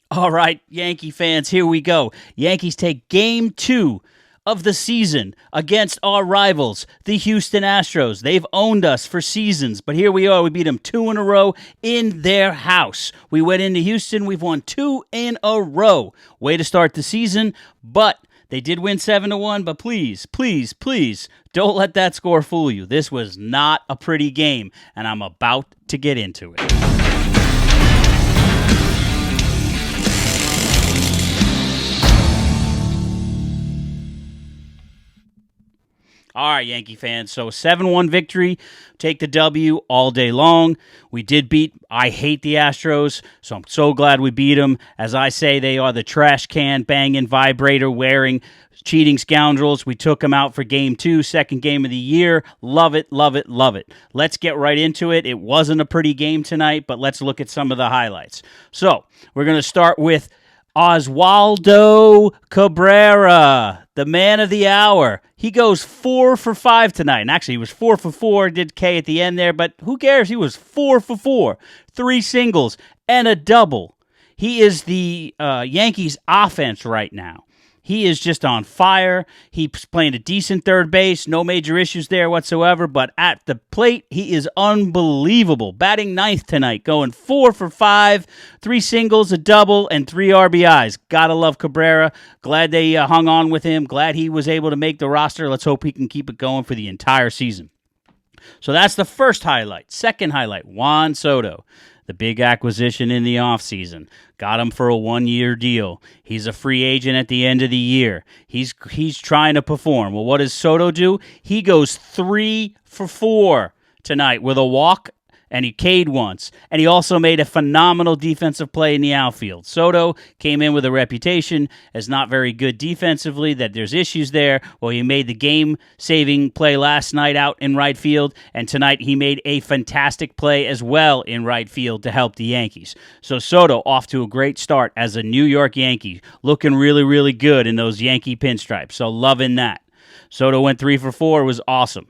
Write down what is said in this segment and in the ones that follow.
All right, Yankee fans, here we go. Yankees take game 2 of the season against our rivals, the Houston Astros. They've owned us for seasons, but here we are. We beat them 2 in a row in their house. We went into Houston. We've won 2 in a row. Way to start the season, but they did win 7-1, but please, please, please, don't let that score fool you. This was not a pretty game, and I'm about to get into it. All right, Yankee fans. So 7-1 victory. Take the W all day long. We did beat, I hate the Astros, so I'm so glad we beat them. As I say, they are the trash can banging, vibrator wearing, cheating scoundrels. We took them out for game 2, second game of the year. Love it, love it, love it. Let's get right into it. It wasn't a pretty game tonight, but let's look at some of the highlights. So we're going to start with Oswaldo Cabrera, the man of the hour. He goes 4 for 5 tonight. And actually, he was 4 for 4, did K at the end there, but who cares? He was 4 for 4, 3 singles, and a double. He is the Yankees offense right now. He is just on fire. He's playing a decent third base. No major issues there whatsoever. But at the plate, he is unbelievable. Batting ninth tonight, going 4 for 5, 3 singles, a double, and 3 RBIs. Gotta love Cabrera. Glad they hung on with him. Glad he was able to make the roster. Let's hope he can keep it going for the entire season. So that's the first highlight. Second highlight, Juan Soto. The big acquisition in the offseason. Got him for a 1-year deal. He's a free agent at the end of the year. He's trying to perform. Well, what does Soto do? He goes 3 for 4 tonight with a walk, and he K'd once. And he also made a phenomenal defensive play in the outfield. Soto came in with a reputation as not very good defensively, that there's issues there. Well, he made the game-saving play last night out in right field, and tonight he made a fantastic play as well in right field to help the Yankees. So Soto off to a great start as a New York Yankee, looking really, really good in those Yankee pinstripes. So loving that. Soto went 3 for 4, was awesome.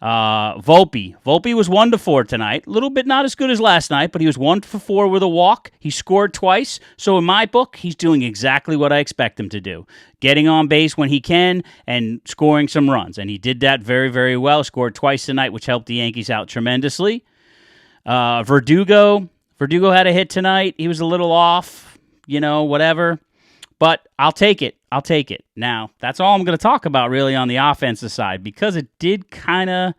Volpe was 1 for 4 tonight. A little bit not as good as last night, but he was 1 for 4 with a walk. He scored twice. So in my book, he's doing exactly what I expect him to do. Getting on base when he can and scoring some runs. And he did that very, very well. Scored twice tonight, which helped the Yankees out tremendously. Verdugo had a hit tonight. He was a little off, whatever. But I'll take it. Now, that's all I'm going to talk about really on the offensive side, because the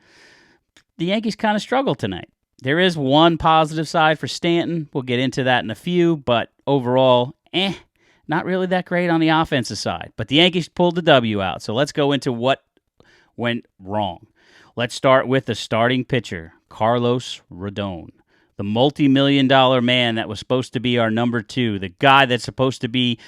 Yankees kind of struggled tonight. There is one positive side for Stanton. We'll get into that in a few, but overall, not really that great on the offensive side. But the Yankees pulled the W out, so let's go into what went wrong. Let's start with the starting pitcher, Carlos Rodon. The multi-million-dollar man that was supposed to be our number 2, the guy that's supposed to be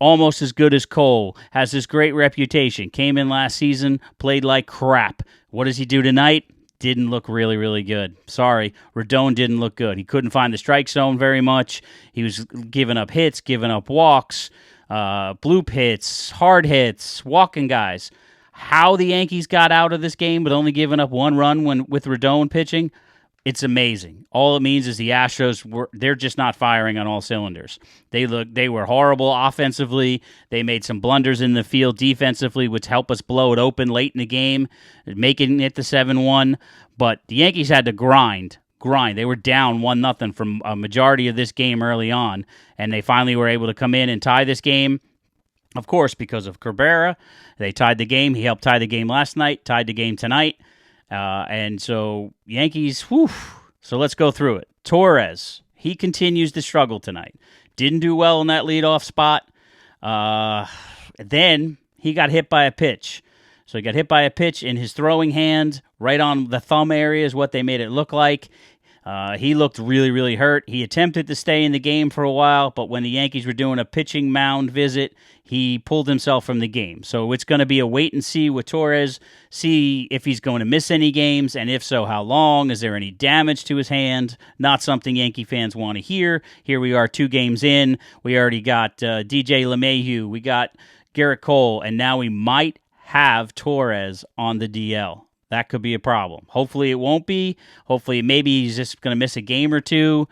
almost as good as Cole, has this great reputation. Came in last season, played like crap. What does he do tonight? Didn't look really, really good. Sorry, Rodon didn't look good. He couldn't find the strike zone very much. He was giving up hits, giving up walks, bloop hits, hard hits, walking guys. How the Yankees got out of this game with only giving up 1 run with Rodon pitching, it's amazing. All it means is the Astros they're just not firing on all cylinders. They were horrible offensively. They made some blunders in the field defensively, which helped us blow it open late in the game, making it the 7-1. But the Yankees had to grind. They were down 1-0 from a majority of this game early on, and they finally were able to come in and tie this game. Of course, because of Cabrera, they tied the game. He helped tie the game last night, tied the game tonight. And so Yankees, so let's go through it. Torres, he continues to struggle tonight. Didn't do well in that leadoff spot. Then he got hit by a pitch. So he got hit by a pitch in his throwing hand, right on the thumb area is what they made it look like. He looked really, really hurt. He attempted to stay in the game for a while, but when the Yankees were doing a pitching mound visit, he pulled himself from the game. So it's going to be a wait and see with Torres, see if he's going to miss any games, and if so, how long. Is there any damage to his hand? Not something Yankee fans want to hear. Here we are 2 games in. We already got DJ LeMahieu. We got Garrett Cole, and now we might have Torres on the DL. That could be a problem. Hopefully it won't be. Hopefully maybe he's just going to miss a game or 2.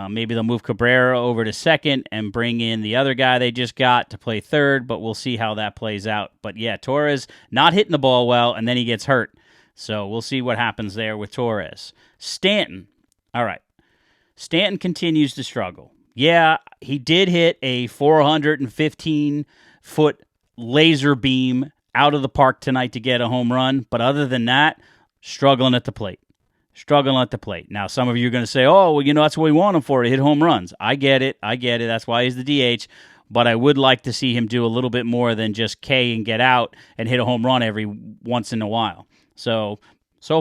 Maybe they'll move Cabrera over to second and bring in the other guy they just got to play third, but we'll see how that plays out. But yeah, Torres not hitting the ball well, and then he gets hurt. So we'll see what happens there with Torres. Stanton. All right. Stanton continues to struggle. Yeah, he did hit a 415-foot laser beam out of the park tonight to get a home run, but other than that, struggling at the plate. Now, some of you are going to say, oh, well, that's what we want him for, to hit home runs. I get it. That's why he's the DH. But I would like to see him do a little bit more than just K and get out and hit a home run every once in a while. So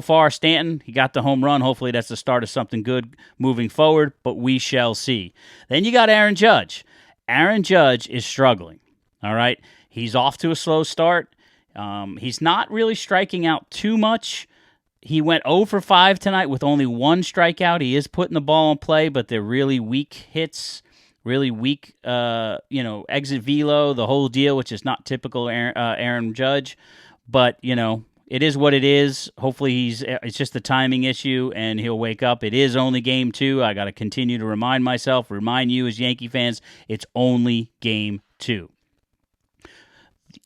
far, Stanton, he got the home run. Hopefully that's the start of something good moving forward, but we shall see. Then you got Aaron Judge. Aaron Judge is struggling, all right? He's off to a slow start. He's not really striking out too much. He went 0 for 5 tonight with only one strikeout. He is putting the ball in play, but they're really weak hits, really weak, exit velo, the whole deal, which is not typical Aaron Judge. But, it is what it is. Hopefully it's just a timing issue, and he'll wake up. It is only game 2. I got to continue to remind you as Yankee fans, it's only game 2.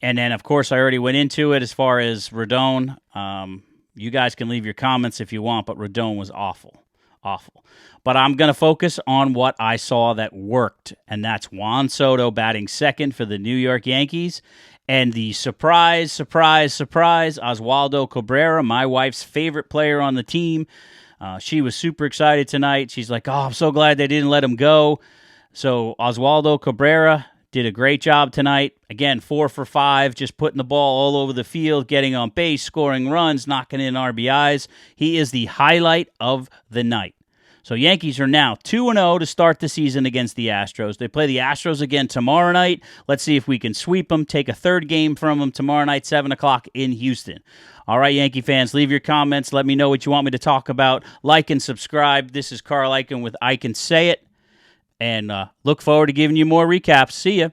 And then, of course, I already went into it as far as Rodon. You guys can leave your comments if you want, but Rodon was awful. But I'm going to focus on what I saw that worked, and that's Juan Soto batting second for the New York Yankees. And the surprise, Oswaldo Cabrera, my wife's favorite player on the team. She was super excited tonight. She's like, oh, I'm so glad they didn't let him go. So Oswaldo Cabrera did a great job tonight. Again, 4 for 5, just putting the ball all over the field, getting on base, scoring runs, knocking in RBIs. He is the highlight of the night. So Yankees are now 2-0 to start the season against the Astros. They play the Astros again tomorrow night. Let's see if we can sweep them, take a third game from them tomorrow night, 7 o'clock in Houston. All right, Yankee fans, leave your comments. Let me know what you want me to talk about. Like and subscribe. This is Carl Icahn with I Can Say It. And look forward to giving you more recaps. See ya.